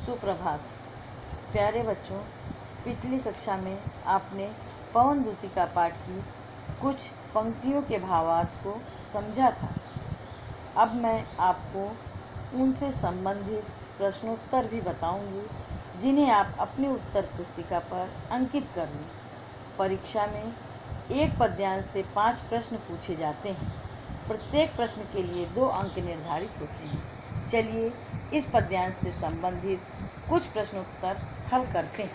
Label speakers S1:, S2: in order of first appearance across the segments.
S1: सुप्रभात। प्यारे बच्चों, पिछली कक्षा में आपने पवन दूती पाठ की कुछ पंक्तियों के भावार्थ को समझा था। अब मैं आपको उनसे संबंधित प्रश्नोत्तर भी बताऊंगी, जिन्हें आप अपनी उत्तर पुस्तिका पर अंकित कर लें। परीक्षा में एक पद्यांश से 5 प्रश्न पूछे जाते हैं। प्रत्येक प्रश्न के लिए 2 अंक निर्धारित होते हैं। चलिए इस पद्यांश से संबंधित कुछ प्रश्नोत्तर हल करते हैं।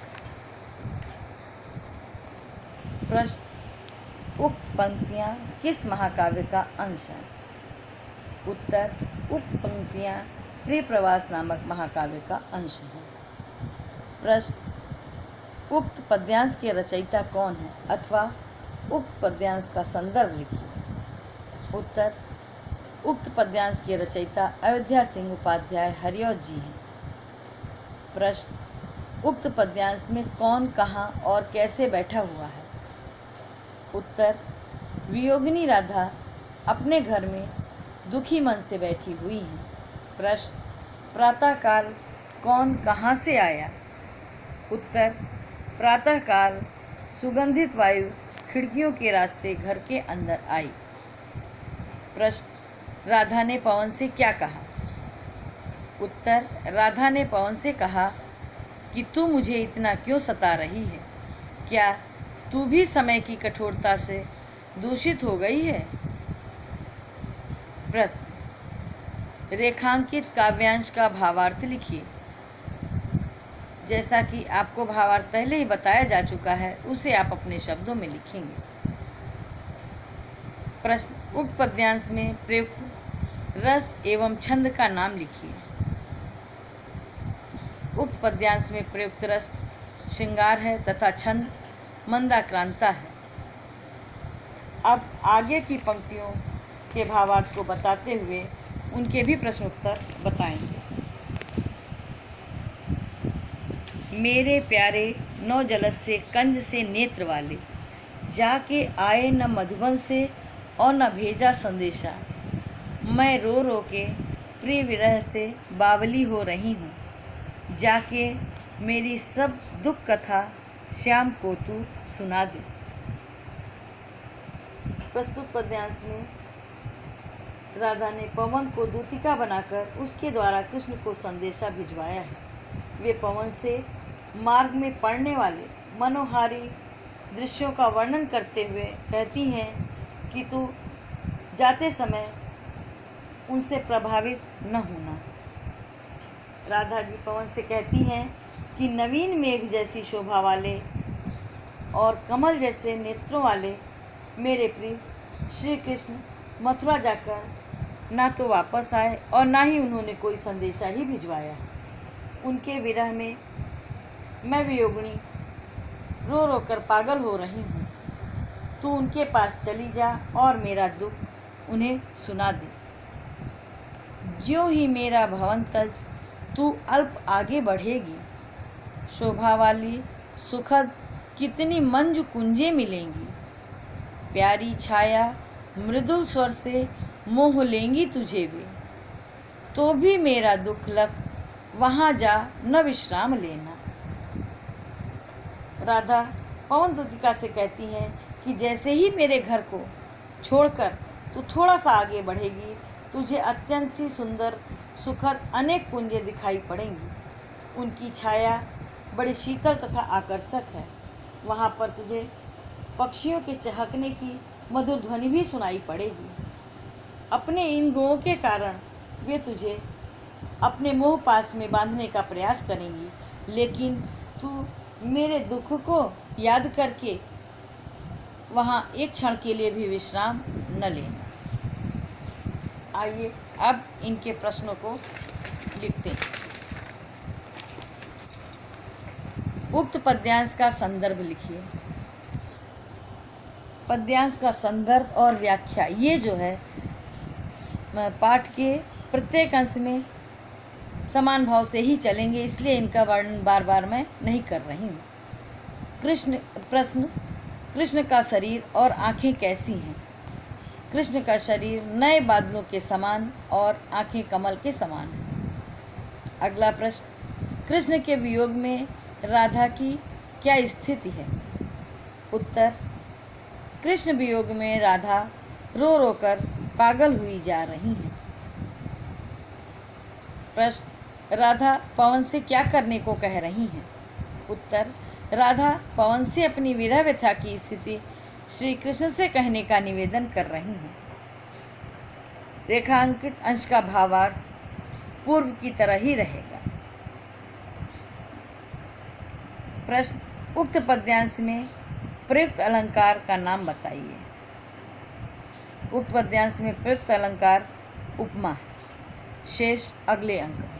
S1: प्रश्न: उक्त पंक्तियाँ किस महाकाव्य का अंश हैं? उत्तर: उक्त पंक्तियाँ प्रिय प्रवास नामक महाकाव्य का अंश हैं। प्रश्न: उक्त पद्यांश के रचयिता कौन है अथवा उक्त पद्यांश का संदर्भ लिखिए। उत्तर: उक्त पद्यांश के रचयिता अयोध्या सिंह उपाध्याय हरिऔध जी हैं। प्रश्न: उक्त पद्यांश में कौन, कहाँ और कैसे बैठा हुआ है? उत्तर: वियोगिनी राधा अपने घर में दुखी मन से बैठी हुई हैं। प्रश्न: प्रातःकाल कौन कहाँ से आया? उत्तर: प्रातःकाल सुगंधित वायु खिड़कियों के रास्ते घर के अंदर आई। प्रश्न: राधा ने पवन से क्या कहा? उत्तर: राधा ने पवन से कहा कि तू मुझे इतना क्यों सता रही है? क्या तू भी समय की कठोरता से दूषित हो गई है? प्रश्न: रेखांकित काव्यांश का भावार्थ लिखिए। जैसा कि आपको भावार्थ पहले ही बताया जा चुका है, उसे आप अपने शब्दों में लिखेंगे। प्रश्न: उक्त पद्यांश में प्रयुक्त रस एवं छंद का नाम लिखिए। उक्त पद्यांश में प्रयुक्त रस श्रृंगार है तथा छंद मंदाक्रांता है। अब आगे की पंक्तियों के भावार्थ को बताते हुए उनके भी प्रश्नोत्तर बताएंगे। मेरे प्यारे नौ जलस से कंज से नेत्र वाले, जाके आए न मधुबन से और न भेजा संदेशा। मैं रो रो के प्रिय विरह से बावली हो रही हूँ। जाके मेरी सब दुख कथा श्याम को तू सुना दे। प्रस्तुत पद्यांश में राधा ने पवन को दूतिका बनाकर उसके द्वारा कृष्ण को संदेशा भिजवाया है। वे पवन से मार्ग में पड़ने वाले मनोहारी दृश्यों का वर्णन करते हुए कहती हैं कि तू जाते समय उनसे प्रभावित न होना। राधा जी पवन से कहती हैं कि नवीन मेघ जैसी शोभा वाले और कमल जैसे नेत्रों वाले मेरे प्रिय श्री कृष्ण मथुरा जाकर ना तो वापस आए और ना ही उन्होंने कोई संदेशा ही भिजवाया। उनके विरह में मैं वियोगिनी रो रो कर पागल हो रही हूँ। तू उनके पास चली जा और मेरा दुख उन्हें सुना दे। ज्यों ही मेरा भवन तज तू अल्प आगे बढ़ेगी, शोभा वाली सुखद कितनी मंजु कुंजे मिलेंगी। प्यारी छाया मृदुल स्वर से मोह लेंगी तुझे वे, तो भी मेरा दुख लख वहाँ जा न विश्राम लेना। राधा पवन दूतिका से कहती हैं कि जैसे ही मेरे घर को छोड़कर तू थोड़ा सा आगे बढ़ेगी, तुझे अत्यंत ही सुंदर सुखद अनेक कुंजें दिखाई पड़ेंगी। उनकी छाया बड़ी शीतल तथा आकर्षक है। वहाँ पर तुझे पक्षियों के चहकने की मधुर ध्वनि भी सुनाई पड़ेगी। अपने इन गुणों के कारण वे तुझे अपने मोह पास में बांधने का प्रयास करेंगी, लेकिन तू मेरे दुख को याद करके वहाँ एक क्षण के लिए भी विश्राम न लेना। आइए अब इनके प्रश्नों को लिखते हैं। उक्त पद्यांश का संदर्भ लिखिए। पद्यांश का संदर्भ और व्याख्या ये जो है पाठ के प्रत्येक अंश में समान भाव से ही चलेंगे, इसलिए इनका वर्णन बार बार मैं नहीं कर रही हूँ। प्रश्न: कृष्ण का शरीर और आँखें कैसी हैं? कृष्ण का शरीर नए बादलों के समान और आँखें कमल के समान हैं। अगला प्रश्न: कृष्ण के वियोग में राधा की क्या स्थिति है? उत्तर, कृष्ण वियोग में राधा रो रो कर पागल हुई जा रही हैं। प्रश्न, राधा पवन से क्या करने को कह रही हैं? उत्तर, राधा पवन से अपनी विरह व्यथा की स्थिति श्री कृष्ण से कहने का निवेदन कर रही हैं। रेखांकित अंश का भावार्थ पूर्व की तरह ही रहेगा। प्रश्न, उक्त पद्यांश में प्रयुक्त अलंकार का नाम बताइए। उक्त पद्यांश में प्रयुक्त अलंकार उपमा है। शेष अगले अंक।